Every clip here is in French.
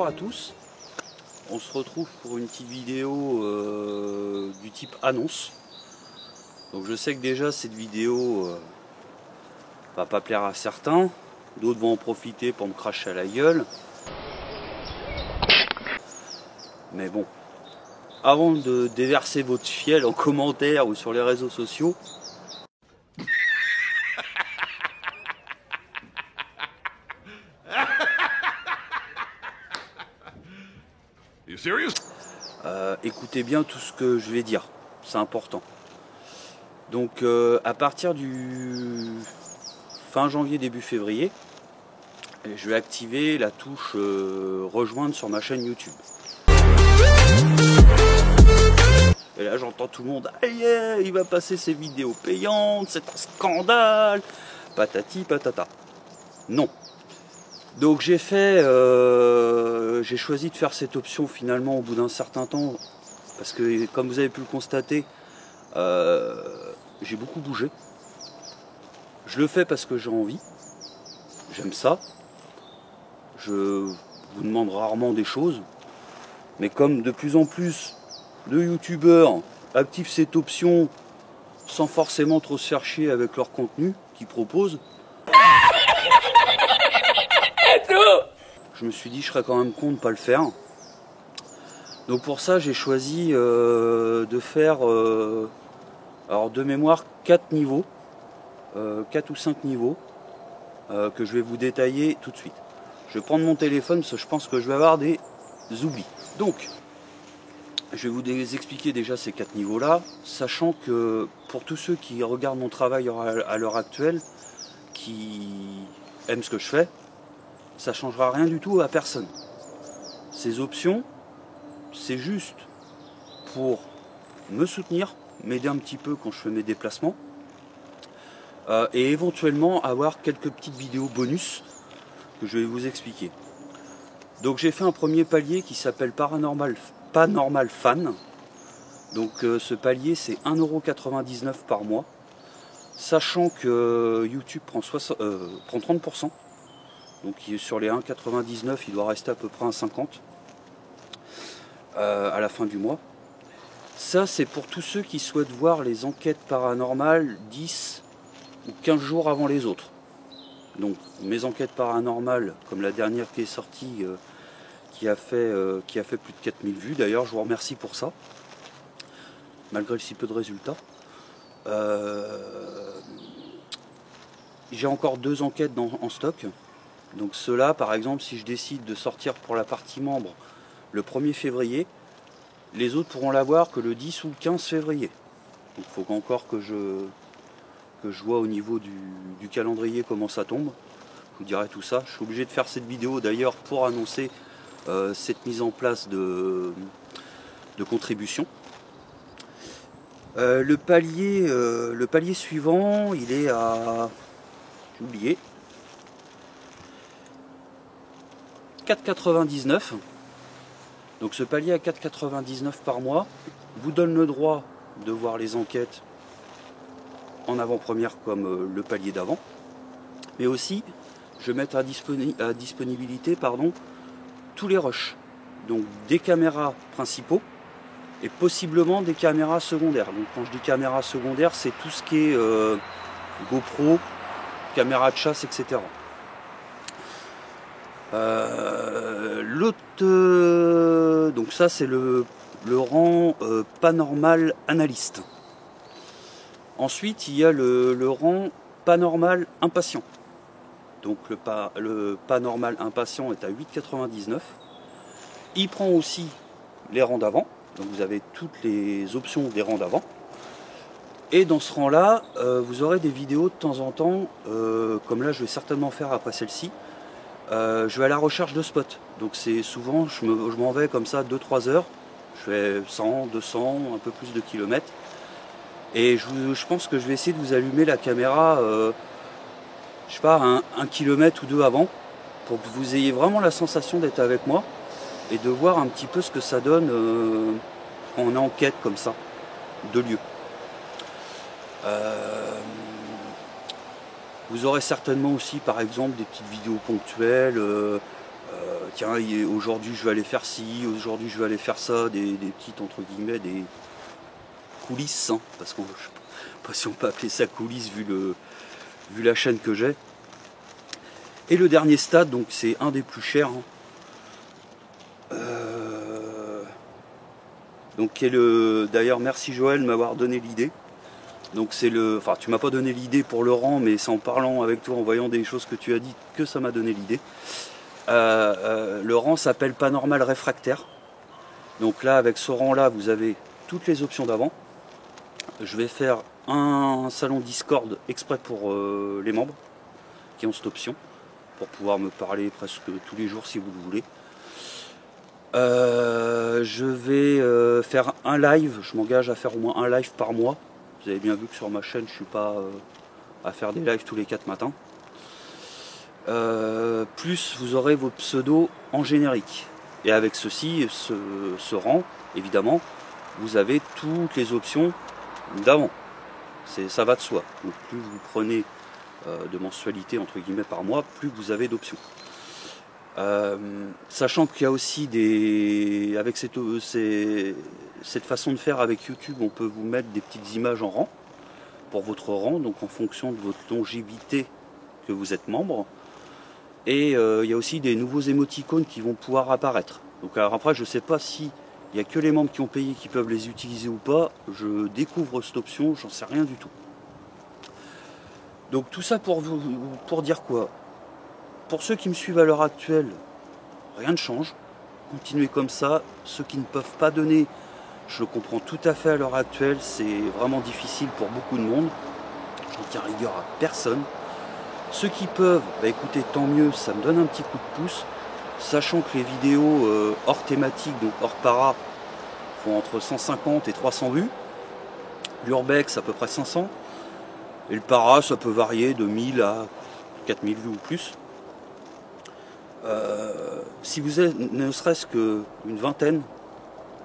bonjour à tous. On se retrouve pour une petite vidéo du type annonce. Donc je sais que déjà cette vidéo va pas plaire à certains, d'autres vont en profiter pour me cracher à la gueule. Mais bon, avant de déverser votre fiel en commentaire ou sur les réseaux sociaux, écoutez bien tout ce que je vais dire, c'est important. Donc à partir du fin janvier, début février, je vais activer la touche rejoindre sur ma chaîne YouTube. Et là j'entends tout le monde, yeah, il va passer ses vidéos payantes, c'est un scandale, patati patata. Non. Donc j'ai choisi de faire cette option finalement au bout d'un certain temps, parce que comme vous avez pu le constater, j'ai beaucoup bougé. Je le fais parce que j'ai envie, j'aime ça. Je vous demande rarement des choses, mais comme de plus en plus de youtubeurs activent cette option sans forcément trop se faire chier avec leur contenu qu'ils proposent, je me suis dit je serais quand même con de ne pas le faire. Donc pour ça j'ai choisi de faire alors de mémoire 4 niveaux, 4 ou 5 niveaux que je vais vous détailler tout de suite. Je vais prendre mon téléphone parce que je pense que je vais avoir des oublis. Donc je vais vous expliquer déjà ces 4 niveaux là, sachant que pour tous ceux qui regardent mon travail à l'heure actuelle, qui aiment ce que je fais, ça ne changera rien du tout à personne. Ces options, c'est juste pour me soutenir, m'aider un petit peu quand je fais mes déplacements, et éventuellement avoir quelques petites vidéos bonus que je vais vous expliquer. Donc j'ai fait un premier palier qui s'appelle Paranormal Fan. Donc ce palier c'est 1,99 € par mois, sachant que YouTube prend 30%. Donc sur les 1,99 il doit rester à peu près 1,50 à la fin du mois. Ça c'est pour tous ceux qui souhaitent voir les enquêtes paranormales 10 ou 15 jours avant les autres. Donc mes enquêtes paranormales, comme la dernière qui est sortie, qui a fait plus de 4000 vues, d'ailleurs je vous remercie pour ça, malgré le si peu de résultats. J'ai encore 2 enquêtes en stock. Donc ceux-là, par exemple, si je décide de sortir pour la partie membre le 1er février, les autres pourront l'avoir que le 10 ou le 15 février. Donc il faut encore que je vois au niveau du calendrier comment ça tombe. Je vous dirai tout ça. Je suis obligé de faire cette vidéo d'ailleurs pour annoncer cette mise en place de contribution. Le palier suivant, il est à... j'ai oublié. 4,99 €. Donc ce palier à 4,99 € par mois vous donne le droit de voir les enquêtes en avant-première comme le palier d'avant, mais aussi je vais mettre à disponibilité tous les rushs, donc des caméras principaux et possiblement des caméras secondaires. Donc quand je dis caméras secondaires, c'est tout ce qui est GoPro, caméra de chasse, etc. Donc ça c'est le rang Paranormal Analyste. Ensuite il y a le rang Paranormal Impatient. Donc le Paranormal Impatient est à 8,99 €. Il prend aussi les rangs d'avant, donc vous avez toutes les options des rangs d'avant. Et dans ce rang là vous aurez des vidéos de temps en temps, comme là je vais certainement faire après celle-ci. Je vais à la recherche de spots, donc c'est souvent je m'en vais comme ça 2-3 heures, je fais 100, 200, un peu plus de kilomètres, et je pense que je vais essayer de vous allumer la caméra, je sais pas, un kilomètre ou 2 avant, pour que vous ayez vraiment la sensation d'être avec moi, et de voir un petit peu ce que ça donne en enquête comme ça, de lieu. Vous aurez certainement aussi par exemple des petites vidéos ponctuelles, Tiens, aujourd'hui je vais aller faire ci, aujourd'hui je vais aller faire ça, des petites entre guillemets, des coulisses, hein, parce qu'on, je sais pas si on peut appeler ça coulisses vu la chaîne que j'ai. Et le dernier stade, donc c'est un des plus chers, hein. Donc qui est le. D'ailleurs merci Joël de m'avoir donné l'idée. Donc c'est le. Enfin tu m'as pas donné l'idée pour le rang, mais c'est en parlant avec toi, en voyant des choses que tu as dit, que ça m'a donné l'idée. Le rang s'appelle Panormal Réfractaire. Donc là avec ce rang là vous avez toutes les options d'avant. Je vais faire un salon Discord exprès pour les membres qui ont cette option, pour pouvoir me parler presque tous les jours si vous le voulez. Je vais faire un live, je m'engage à faire au moins un live par mois. Vous avez bien vu que sur ma chaîne je ne suis pas à faire des lives tous les 4 matins. Plus vous aurez vos pseudos en générique. Et avec ceci, ce rang, évidemment, vous avez toutes les options d'avant. Ça va de soi. Donc plus vous prenez de mensualité entre guillemets par mois, plus vous avez d'options. Sachant qu'il y a aussi des. Avec cette façon de faire avec YouTube, on peut vous mettre des petites images en rang pour votre rang, donc en fonction de votre longévité que vous êtes membre. Et il y a aussi des nouveaux émoticônes qui vont pouvoir apparaître. Donc alors après, je ne sais pas si il n'y a que les membres qui ont payé qui peuvent les utiliser ou pas. Je découvre cette option, j'en sais rien du tout. Donc tout ça pour dire quoi? Pour ceux qui me suivent à l'heure actuelle, rien ne change. Continuez comme ça. Ceux qui ne peuvent pas donner, je le comprends tout à fait à l'heure actuelle. C'est vraiment difficile pour beaucoup de monde. Je ne tiens rigueur à personne. Ceux qui peuvent, bah écoutez, tant mieux, ça me donne un petit coup de pouce. Sachant que les vidéos hors thématique, donc hors para, font entre 150 et 300 vues. L'urbex à peu près 500. Et le para, ça peut varier de 1000 à 4000 vues ou plus. Si vous êtes ne serait-ce qu'une vingtaine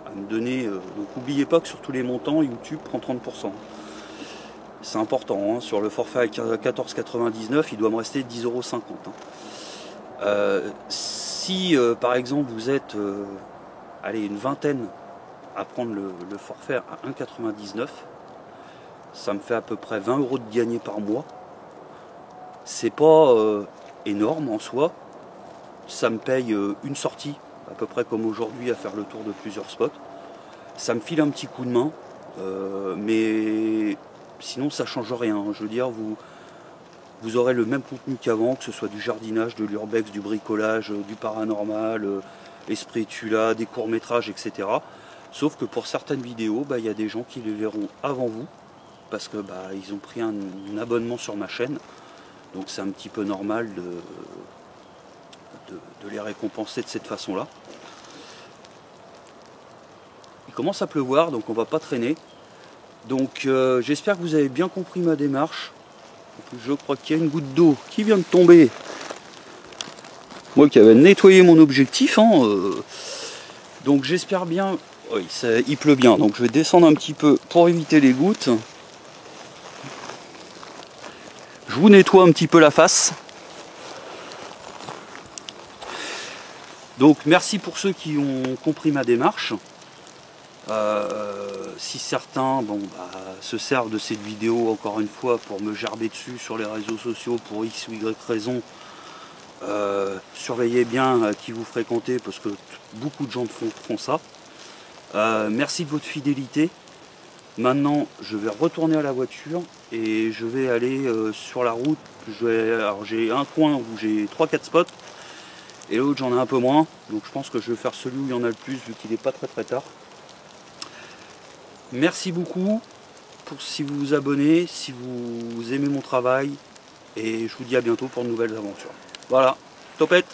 à me donner, donc n'oubliez pas que sur tous les montants, YouTube prend 30%. C'est important, hein, sur le forfait à 14,99, il doit me rester 10,50 €. Hein. Si par exemple vous êtes allez, une vingtaine à prendre le forfait à 1,99, ça me fait à peu près 20 € de gagné par mois. C'est pas énorme en soi. Ça me paye une sortie, à peu près comme aujourd'hui, à faire le tour de plusieurs spots. Ça me file un petit coup de main, mais sinon ça change rien. Je veux dire, vous aurez le même contenu qu'avant, que ce soit du jardinage, de l'urbex, du bricolage, du paranormal, Espritula, des courts-métrages, etc. Sauf que pour certaines vidéos, bah, y a des gens qui les verront avant vous, parce que bah, ils ont pris un abonnement sur ma chaîne. Donc c'est un petit peu normal de les récompenser de cette façon-là. Il commence à pleuvoir, donc on va pas traîner. Donc j'espère que vous avez bien compris ma démarche. Je crois qu'il y a une goutte d'eau qui vient de tomber. Moi qui avais nettoyé mon objectif. Hein, donc j'espère bien. Oui, il pleut bien, donc je vais descendre un petit peu pour éviter les gouttes. Je vous nettoie un petit peu la face. Donc merci pour ceux qui ont compris ma démarche. Si certains se servent de cette vidéo encore une fois pour me gerber dessus sur les réseaux sociaux pour X ou Y raison, surveillez bien qui vous fréquentez parce que beaucoup de gens font ça. Merci de votre fidélité. Maintenant je vais retourner à la voiture et je vais aller sur la route. Alors j'ai un coin où j'ai 3-4 spots. Et l'autre j'en ai un peu moins, donc je pense que je vais faire celui où il y en a le plus vu qu'il n'est pas très tard. Merci beaucoup si vous vous abonnez, si vous aimez mon travail, et je vous dis à bientôt pour de nouvelles aventures. Voilà, topette!